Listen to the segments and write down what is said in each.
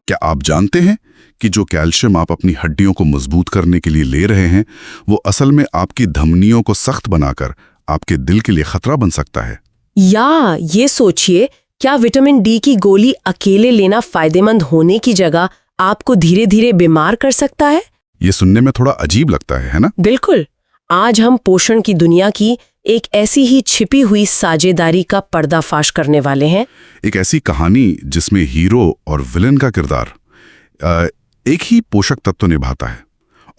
क्या आप जानते हैं कि जो कैल्शियम आप अपनी हड्डियों को मजबूत करने के लिए ले रहे हैं, वो असल में आपकी धमनियों को सख्त बनाकर आपके दिल के लिए खतरा बन सकता है। या ये सोचिए, क्या विटामिन डी की गोली अकेले लेना फायदेमंद होने की जगह आपको धीरे धीरे बीमार कर सकता है? ये सुनने में थोड़ा अजीब लगता है ना? बिल्कुल। आज हम पोषण की दुनिया की एक ऐसी ही छिपी हुई साझेदारी का पर्दाफाश करने वाले हैं। एक ऐसी कहानी जिसमें हीरो और विलेन का किरदार एक ही पोषक तत्व निभाता है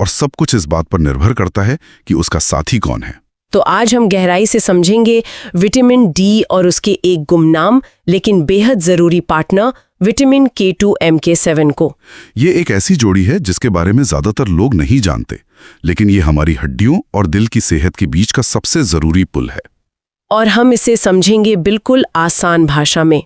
और सब कुछ इस बात पर निर्भर करता है कि उसका साथी कौन है। तो आज हम गहराई से समझेंगे विटामिन डी और उसके एक गुमनाम लेकिन बेहद जरूरी पार्टनर विटामिन K2 MK7 को। ये एक ऐसी जोड़ी है जिसके बारे में ज्यादातर लोग नहीं जानते, लेकिन ये हमारी हड्डियों और दिल की सेहत के बीच का सबसे जरूरी पुल है। और हम इसे समझेंगे बिल्कुल आसान भाषा में।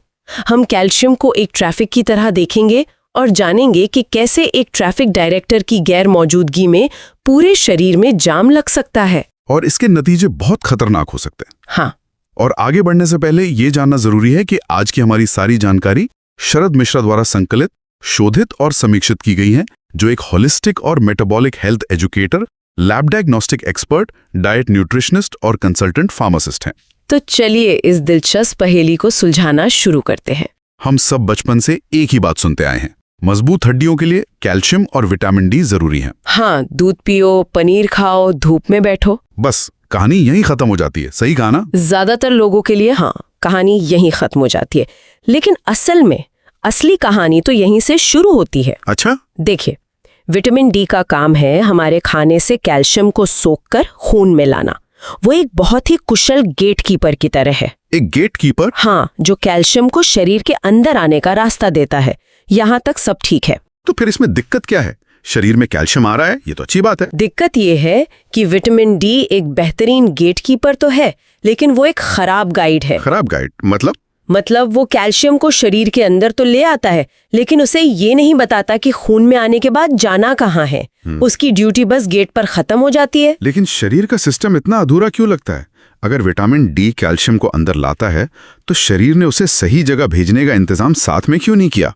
हम कैल्शियम को एक ट्रैफिक की तरह देखेंगे और जानेंगे कि कैसे एक ट्रैफिक डायरेक्टर की गैर मौजूदगी में पूरे शरीर में जाम लग सकता है और इसके नतीजे बहुत खतरनाक हो सकते हैं। हाँ। और आगे बढ़ने से पहले ये जानना जरूरी है कि आज की हमारी सारी जानकारी शरद मिश्रा द्वारा संकलित, शोधित और समीक्षित की गई है, जो एक होलिस्टिक और metabolic health educator, lab diagnostic expert, diet nutritionist और कंसल्टेंट फार्मासिस्ट हैं। तो चलिए इस दिलचस्प पहेली को सुलझाना शुरू करते हैं। हम सब बचपन से एक ही बात सुनते आए हैं, मजबूत हड्डियों के लिए कैल्शियम और विटामिन डी जरूरी है। हाँ, दूध पियो, पनीर खाओ, धूप में बैठो। बस कहानी यहीं खत्म हो जाती है। सही कहा ना? ज्यादातर लोगों के लिए हाँ, कहानी यहीं खत्म हो जाती है, लेकिन असल में असली कहानी तो यहीं से शुरू होती है। अच्छा? देखिए, विटामिन डी का काम है हमारे खाने से कैल्शियम को सोखकर खून में लाना। वो एक बहुत ही कुशल गेटकीपर की तरह है। एक गेटकीपर? हाँ, जो कैल्शियम को शरीर के अंदर आने का रास्ता देता है। यहाँ तक सब ठीक है। तो फिर इसमें दिक्कत क्या है? शरीर में कैल्शियम आ रहा है, ये तो अच्छी बात है। दिक्कत ये है कि विटामिन डी एक बेहतरीन गेटकीपर तो है, लेकिन वो एक खराब गाइड है। खराब गाइड मतलब वो कैल्शियम को शरीर के अंदर तो ले आता है, लेकिन उसे ये नहीं बताता कि खून में आने के बाद जाना कहाँ है। उसकी ड्यूटी बस गेट पर खत्म हो जाती है। लेकिन शरीर का सिस्टम इतना अधूरा क्यों लगता है? अगर विटामिन डी कैल्शियम को अंदर लाता है, तो शरीर ने उसे सही जगह भेजने का इंतजाम साथ में क्यों नहीं किया?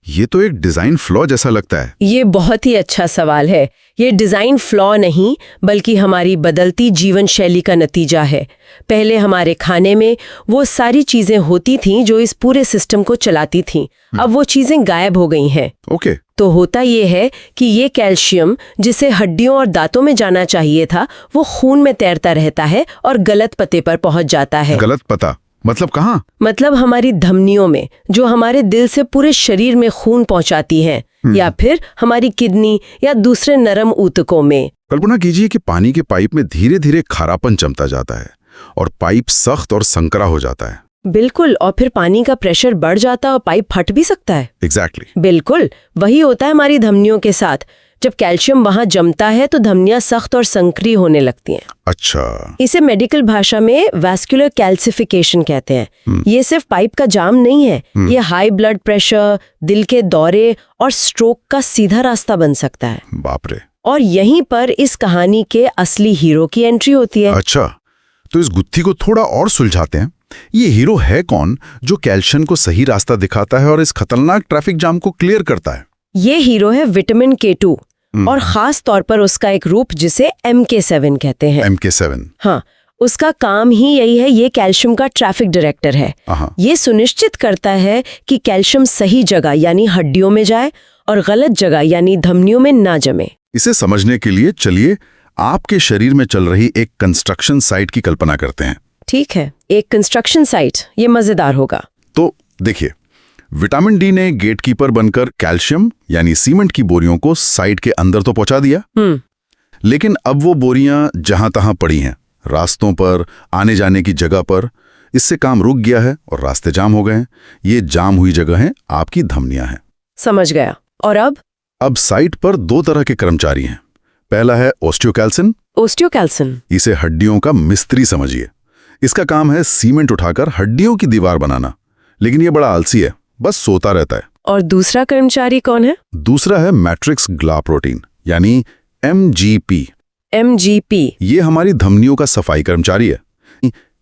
ये तो एक डिजाइन फ्लॉ जैसा लगता है। ये बहुत ही अच्छा सवाल है। ये डिजाइन फ्लॉ नहीं, बल्कि हमारी बदलती जीवन शैली का नतीजा है। पहले हमारे खाने में वो सारी चीजें होती थीं जो इस पूरे सिस्टम को चलाती थीं। अब वो चीजें गायब हो गई हैं। ओके। तो होता ये है कि ये कैल्शियम जिसे हड्डियों और दांतों में जाना चाहिए था, वो खून में तैरता रहता है और गलत पते पर पहुंच जाता है। गलत पता मतलब कहाँ? मतलब हमारी धमनियों में, जो हमारे दिल से पूरे शरीर में खून पहुंचाती हैं, या फिर हमारी किडनी या दूसरे नरम ऊतकों में। कल्पना कीजिए कि पानी के पाइप में धीरे धीरे खारापन जमता जाता है और पाइप सख्त और संकरा हो जाता है। बिल्कुल, और फिर पानी का प्रेशर बढ़ जाता है और पाइप फट भी सकता है। एग्जैक्टली। बिल्कुल वही होता है हमारी धमनियों के साथ। जब कैल्शियम वहां जमता है तो धमनियां सख्त और संकरी होने लगती हैं। अच्छा। इसे मेडिकल भाषा में वैस्कुलर कैल्सिफिकेशन कहते हैं। ये सिर्फ पाइप का जाम नहीं है, ये हाई ब्लड प्रेशर, दिल के दौरे और स्ट्रोक का सीधा रास्ता बन सकता है। बाप रे। और यहीं पर इस कहानी के असली हीरो की एंट्री होती है। अच्छा, तो इस गुत्थी को थोड़ा और सुलझाते हैं। ये हीरो है कौन जो कैल्शियम को सही रास्ता दिखाता है और इस खतरनाक ट्रैफिक जाम को क्लियर करता है? ये हीरो है विटामिन K2 और खास तौर पर उसका एक रूप जिसे MK7 कहते हैं। MK7? हाँ, उसका काम ही यही है। ये कैल्शियम का ट्रैफिक डायरेक्टर है। ये सुनिश्चित करता है कि कैल्शियम सही जगह यानी हड्डियों में जाए और गलत जगह यानी धमनियों में ना जमे। इसे समझने के लिए चलिए आपके शरीर में चल रही एक कंस्ट्रक्शन साइट की कल्पना करते हैं। ठीक है, एक कंस्ट्रक्शन साइट, ये मजेदार होगा। तो देखिए, विटामिन डी ने गेटकीपर बनकर कैल्शियम यानी सीमेंट की बोरियों को साइट के अंदर तो पहुंचा दिया, लेकिन अब वो बोरियां जहां तहां पड़ी हैं, रास्तों पर, आने जाने की जगह पर। इससे काम रुक गया है और रास्ते जाम हो गए हैं। ये जाम हुई जगह है आपकी धमनियां हैं। समझ गया। और अब साइट पर दो तरह के कर्मचारी हैं। पहला है ओस्टियोकैल्सिन। इसे हड्डियों का मिस्त्री समझिए। इसका काम है सीमेंट उठाकर हड्डियों की दीवार बनाना, लेकिन ये बड़ा आलसी है, बस सोता रहता है। और दूसरा कर्मचारी कौन है? दूसरा है मैट्रिक्स ग्ला प्रोटीन यानी MGP। ये हमारी धमनियों का सफाई कर्मचारी है।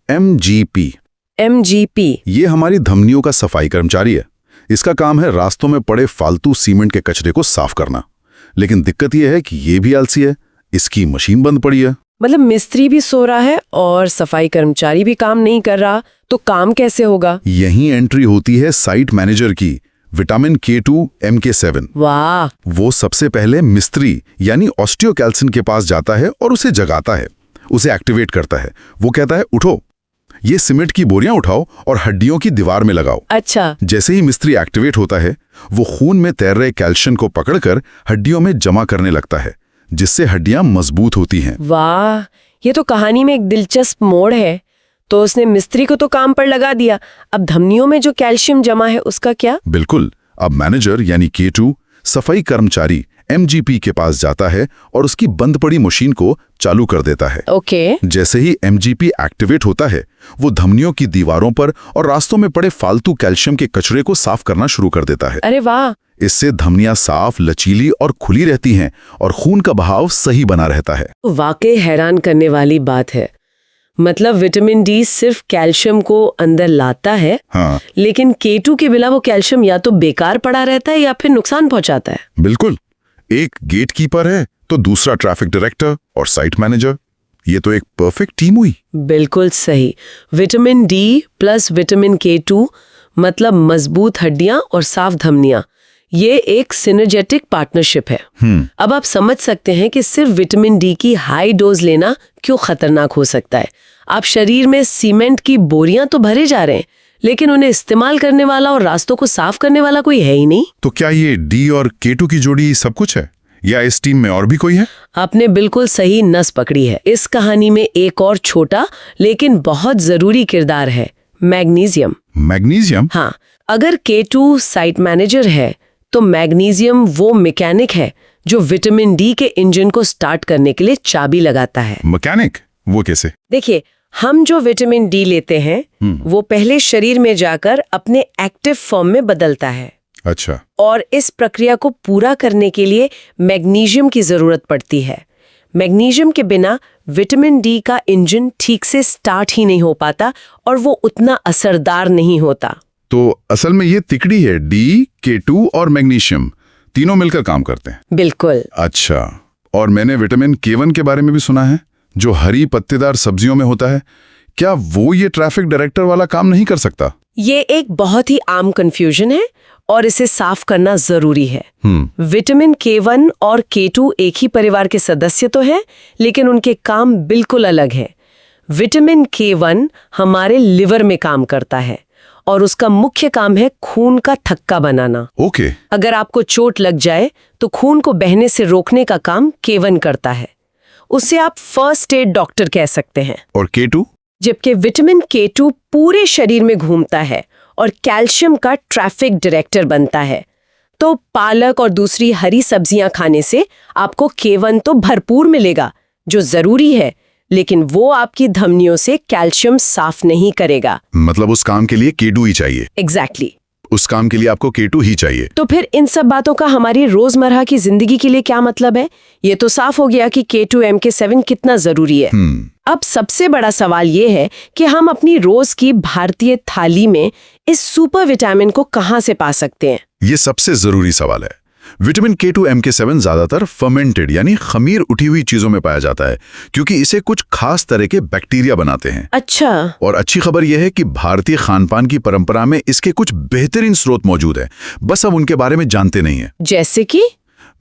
MGP ये हमारी धमनियों का सफाई कर्मचारी है। इसका काम है रास्तों में पड़े फालतू सीमेंट के कचरे को साफ करना। लेकिन दिक्कत यह है कि ये भी आलसी है, इसकी मशीन बंद पड़ी है। मतलब मिस्त्री भी सो रहा है और सफाई कर्मचारी भी काम नहीं कर रहा, तो काम कैसे होगा? यहीं एंट्री होती है साइट मैनेजर की, विटामिन K2 MK7। वाह! वो सबसे पहले मिस्त्री यानी ऑस्टियोकैल्सिन के पास जाता है और उसे जगाता है, उसे एक्टिवेट करता है। वो कहता है उठो, ये सीमेंट की बोरियां उठाओ और हड्डियों की दीवार में लगाओ। अच्छा। जैसे ही मिस्त्री एक्टिवेट होता है, वो खून में तैर रहे कैल्शियम को पकड़कर हड्डियों में जमा करने लगता है, जिससे हड्डियां मजबूत होती हैं। वाह, ये तो कहानी में एक दिलचस्प मोड़ है। तो उसने मिस्त्री को तो काम पर लगा दिया, अब धमनियों में जो कैल्शियम जमा है उसका क्या? बिल्कुल, अब मैनेजर यानी K2 सफाई कर्मचारी MGP के पास जाता है और उसकी बंद पड़ी मशीन को चालू कर देता है। ओके। जैसे ही MGP एक्टिवेट होता है, वो धमनियों की दीवारों पर और रास्तों में पड़े फालतू कैल्शियम के कचरे को साफ करना शुरू कर देता है। अरे वाह! इससे धमनियां साफ, लचीली और खुली रहती हैं और खून का बहाव सही बना रहता है। वाकई हैरान करने वाली बात है। मतलब विटामिन डी सिर्फ कैल्शियम को अंदर लाता है, हाँ, लेकिन K2 के बिना वो कैल्शियम या तो बेकार पड़ा रहता है या फिर नुकसान पहुंचाता है। बिल्कुल, एक गेट कीपर है तो दूसरा ट्रैफिक डायरेक्टर और साइट मैनेजर। ये तो एक परफेक्ट टीम हुई। बिल्कुल सही। Vitamin D plus vitamin K2 मतलब मजबूत हड्डियां और साफ धमनियां। ये एक सिनर्जेटिक पार्टनरशिप है। अब आप समझ सकते हैं कि सिर्फ विटामिन डी की हाई डोज लेना क्यों खतरनाक हो सकता है। आप शरीर में सीमेंट की बोरियां तो भरे जा रहे हैं, लेकिन उन्हें इस्तेमाल करने वाला और रास्तों को साफ करने वाला कोई है ही नहीं। तो क्या ये डी और K2 की जोड़ी सब कुछ है, या इस टीम में और भी कोई है? आपने बिल्कुल सही नस पकड़ी है। इस कहानी में एक और छोटा लेकिन बहुत जरूरी किरदार है, मैग्नीशियम। मैग्नीशियम? हाँ, अगर K2 साइट मैनेजर है तो मैग्नीशियम वो मैकेनिक है जो विटामिन डी के इंजन को स्टार्ट करने के लिए चाबी लगाता है। मैकेनिक? वो कैसे? देखिए, हम जो विटामिन डी लेते हैं वो पहले शरीर में जाकर अपने एक्टिव फॉर्म में बदलता है। अच्छा। और इस प्रक्रिया को पूरा करने के लिए मैग्नीशियम की जरूरत पड़ती है। मैग्नीशियम के बिना विटामिन डी का इंजन ठीक से स्टार्ट ही नहीं हो पाता और वो उतना असरदार नहीं होता। तो असल में ये तिकड़ी है, डी, K2 और मैग्नीशियम तीनों मिलकर काम करते हैं। बिल्कुल। अच्छा, और मैंने विटामिन K1 के बारे में भी सुना है, जो हरी पत्तेदार सब्जियों में होता है। क्या वो ये ट्रैफिक डायरेक्टर वाला काम नहीं कर सकता? ये एक बहुत ही आम कंफ्यूजन है और इसे साफ करना जरूरी है। विटामिन K1 और K2 एक ही परिवार के सदस्य तो हैं, लेकिन उनके काम बिल्कुल अलग हैं। विटामिन K1 हमारे लिवर में काम करता है और उसका मुख्य काम है खून का थक्का बनाना। ओके। अगर आपको चोट लग जाए तो खून को बहने से रोकने का काम K1 करता है। उसे आप फर्स्ट एड डॉक्टर कह सकते हैं। और K2? जबकि विटामिन K2 पूरे शरीर में घूमता है और कैल्शियम का ट्रैफिक डायरेक्टर बनता है। तो पालक और दूसरी हरी सब्जियां खाने से आपको K1 तो भरपूर मिलेगा, जो जरूरी है, लेकिन वो आपकी धमनियों से कैल्शियम साफ नहीं करेगा। मतलब उस काम के लिए K2 ही चाहिए? एग्जैक्टली। उस काम के लिए आपको K2 ही चाहिए। तो फिर इन सब बातों का हमारी रोजमर्रा की जिंदगी के लिए क्या मतलब है? ये तो साफ हो गया कि K2 MK7 कितना जरूरी है। अब सबसे बड़ा सवाल ये है कि हम अपनी रोज की भारतीय थाली में इस सुपर विटामिन को कहां से पा सकते हैं? ये सबसे जरूरी सवाल है। विटामिन K2 MK7 ज्यादातर फर्मेंटेड यानी खमीर उठी हुई चीजों में पाया जाता है, क्योंकि इसे कुछ खास तरह के बैक्टीरिया बनाते हैं। अच्छा। और अच्छी खबर यह है कि भारतीय खानपान की परंपरा में इसके कुछ बेहतरीन स्रोत मौजूद हैं, बस अब उनके बारे में जानते नहीं है। जैसे कि?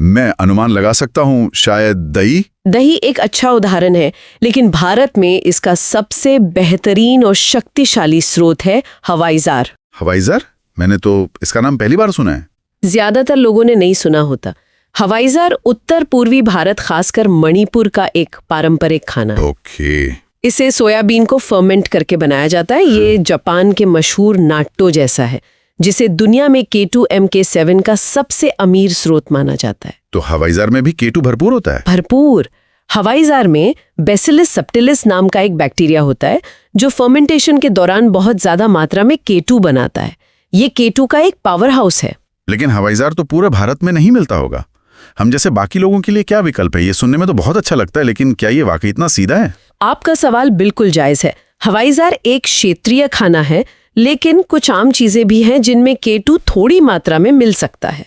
मैं अनुमान लगा सकता हूँ, शायद दही। दही एक अच्छा उदाहरण है, लेकिन भारत में इसका सबसे बेहतरीन और शक्तिशाली स्रोत है हवाईजार। हवाईजार? मैंने तो इसका नाम पहली बार सुना है। ज्यादातर लोगों ने नहीं सुना होता। हवाईजार उत्तर पूर्वी भारत, खासकर मणिपुर का एक पारंपरिक खाना है। ओके। इसे सोयाबीन को फर्मेंट करके बनाया जाता है। ये जापान के मशहूर नाट्टो जैसा है, जिसे दुनिया में K2 MK7 का सबसे अमीर स्रोत माना जाता है। तो हवाईजार में भी K2 भरपूर होता है? भरपूर। हवाईजार में बैसिलस सब्टिलिस नाम का एक बैक्टीरिया होता है जो फर्मेंटेशन के दौरान बहुत ज्यादा मात्रा में K2 बनाता है। ये K2 का एक पावर हाउस है। लेकिन हवाईजार तो पूरे भारत में नहीं मिलता होगा। हम जैसे बाकी लोगों के लिए क्या विकल्प है? ये सुनने में तो बहुत अच्छा लगता है, लेकिन क्या ये वाकई इतना सीधा है? आपका सवाल बिल्कुल जायज है। हवाईजार एक क्षेत्रीय खाना है, लेकिन कुछ आम चीजें भी हैं जिनमें K2 थोड़ी मात्रा में मिल सकता है।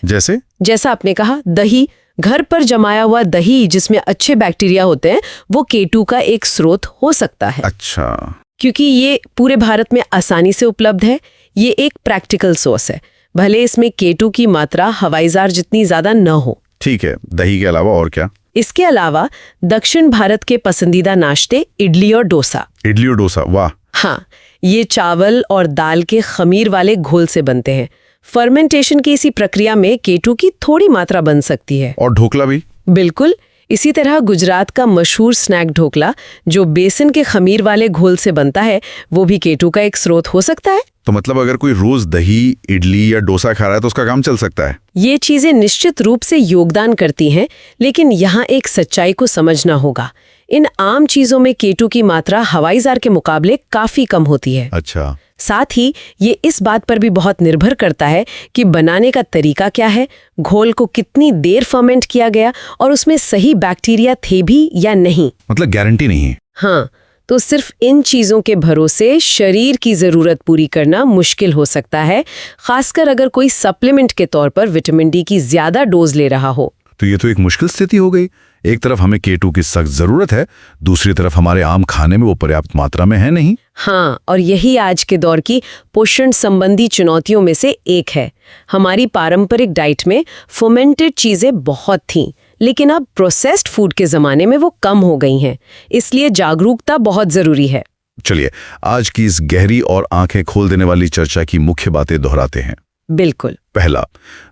जैसा आपने कहा, दही, घर पर जमाया हुआ दही जिसमें अच्छे बैक्टीरिया होते हैं, वो K2 का एक स्रोत हो सकता है। अच्छा। क्योंकि ये पूरे भारत में आसानी से उपलब्ध है, ये एक प्रैक्टिकल सोर्स है, भले इसमें K2 की मात्रा हवाईजार जितनी ज्यादा न हो। ठीक है, दही के अलावा और क्या? इसके अलावा दक्षिण भारत के पसंदीदा नाश्ते इडली और डोसा। इडली और डोसा, वाह। हाँ, ये चावल और दाल के खमीर वाले घोल से बनते हैं। फर्मेंटेशन की इसी प्रक्रिया में K2 की थोड़ी मात्रा बन सकती है। और ढोकला भी? बिल्कुल। इसी तरह गुजरात का मशहूर स्नैक ढोकला, जो बेसन के खमीर वाले घोल से बनता है, वो भी K2 का एक स्रोत हो सकता है। तो मतलब अगर कोई रोज दही, इडली या डोसा खा रहा है तो उसका काम चल सकता है? ये चीजें निश्चित रूप से योगदान करती हैं, लेकिन यहाँ एक सच्चाई को समझना होगा। इन आम चीजों में K2 की मात्रा हवाईजार के मुकाबले काफी कम होती है। अच्छा। साथ ही ये इस बात पर भी बहुत निर्भर करता है कि बनाने का तरीका क्या है, घोल को कितनी देर फर्मेंट किया गया और उसमें सही बैक्टीरिया थे भी या नहीं। मतलब गारंटी नहीं है। हाँ, तो सिर्फ इन चीजों के भरोसे शरीर की जरूरत पूरी करना मुश्किल हो सकता है, खासकर अगर कोई सप्लीमेंट के तौर पर विटामिन डी की ज्यादा डोज ले रहा हो। तो ये तो एक मुश्किल स्थिति हो गई। एक तरफ हमें K2 की सख्त जरूरत है, दूसरी तरफ हमारे आम खाने में वो पर्याप्त मात्रा में है नहीं। हाँ, और यही आज के दौर की पोषण संबंधी चुनौतियों में से एक है। हमारी पारंपरिक डाइट में फर्मेंटेड चीजें बहुत थीं, लेकिन अब प्रोसेस्ड फूड के जमाने में वो कम हो गई हैं। इसलिए जागरूकता बहुत जरूरी है। चलिए, आज की इस गहरी और आंखें खोल देने वाली चर्चा की मुख्य बातें दोहराते हैं। बिल्कुल। पहला,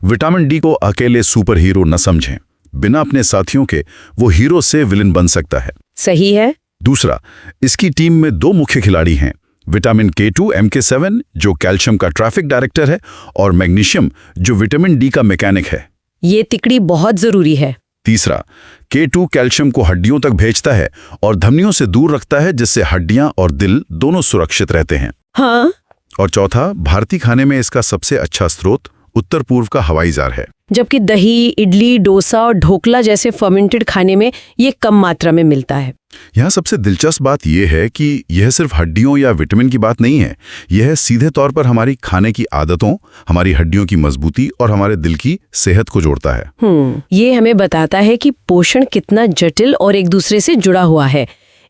विटामिन डी को अकेले सुपर हीरो न समझें। बिना अपने साथियों के वो हीरो से विलन बन सकता है। सही है। दूसरा, इसकी टीम में दो मुख्य खिलाड़ी हैं, विटामिन K2 MK7 जो कैल्शियम का ट्रैफिक डायरेक्टर है, और मैग्नीशियम जो विटामिन डी का मैकेनिक है। ये तिकड़ी बहुत जरूरी है। तीसरा, K2 कैल्शियम को हड्डियों तक भेजता है और धमनियों से दूर रखता है, जिससे हड्डियां और दिल दोनों सुरक्षित रहते हैं। हाँ। और चौथा, भारतीय खाने में इसका सबसे अच्छा स्रोत उत्तर पूर्व का हवाईजार है, जबकि दही, इडली, डोसा और ढोकला जैसे फर्मेंटेड खाने में ये कम मात्रा में मिलता है। यहाँ सबसे दिलचस्प बात यह है कि यह सिर्फ हड्डियों या विटामिन की बात नहीं है, यह सीधे तौर पर हमारी खाने की आदतों, हमारी हड्डियों की मजबूती और हमारे दिल की सेहत को जोड़ता है। ये हमें बताता है कि पोषण कितना जटिल और एक दूसरे से जुड़ा हुआ है।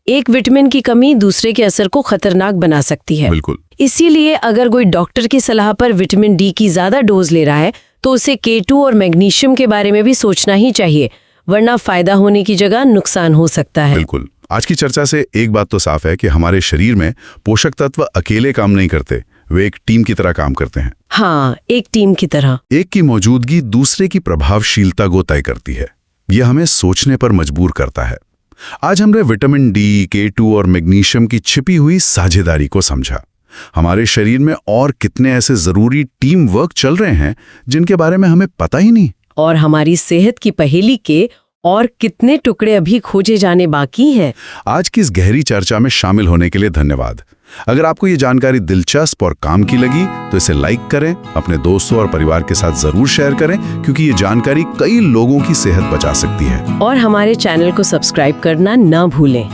एक विटामिन की कमी दूसरे के असर को खतरनाक बना सकती है। बिल्कुल। इसीलिए अगर कोई डॉक्टर की सलाह पर विटामिन डी की ज्यादा डोज ले रहा है, तो उसे K2 और मैग्नीशियम के बारे में भी सोचना ही चाहिए, वरना फायदा होने की जगह नुकसान हो सकता है। बिल्कुल। आज की चर्चा से एक बात तो साफ है कि हमारे शरीर में पोषक तत्व अकेले काम नहीं करते, वे एक टीम की तरह काम करते हैं। हाँ, एक टीम की तरह। एक की मौजूदगी दूसरे की प्रभावशीलता को तय करती है। यह हमें सोचने पर मजबूर करता है। आज हमने विटामिन डी, K2 और मैग्नीशियम की छिपी हुई साझेदारी को समझा। हमारे शरीर में और कितने ऐसे जरूरी टीम वर्क चल रहे हैं जिनके बारे में हमें पता ही नहीं। और हमारी सेहत की पहेली के और कितने टुकड़े अभी खोजे जाने बाकी हैं। आज की इस गहरी चर्चा में शामिल होने के लिए धन्यवाद। अगर आपको ये जानकारी दिलचस्प और काम की लगी तो इसे लाइक करें, अपने दोस्तों और परिवार के साथ जरूर शेयर करें, क्योंकि ये जानकारी कई लोगों की सेहत बचा सकती है। और हमारे चैनल को सब्सक्राइब करना ना भूलें।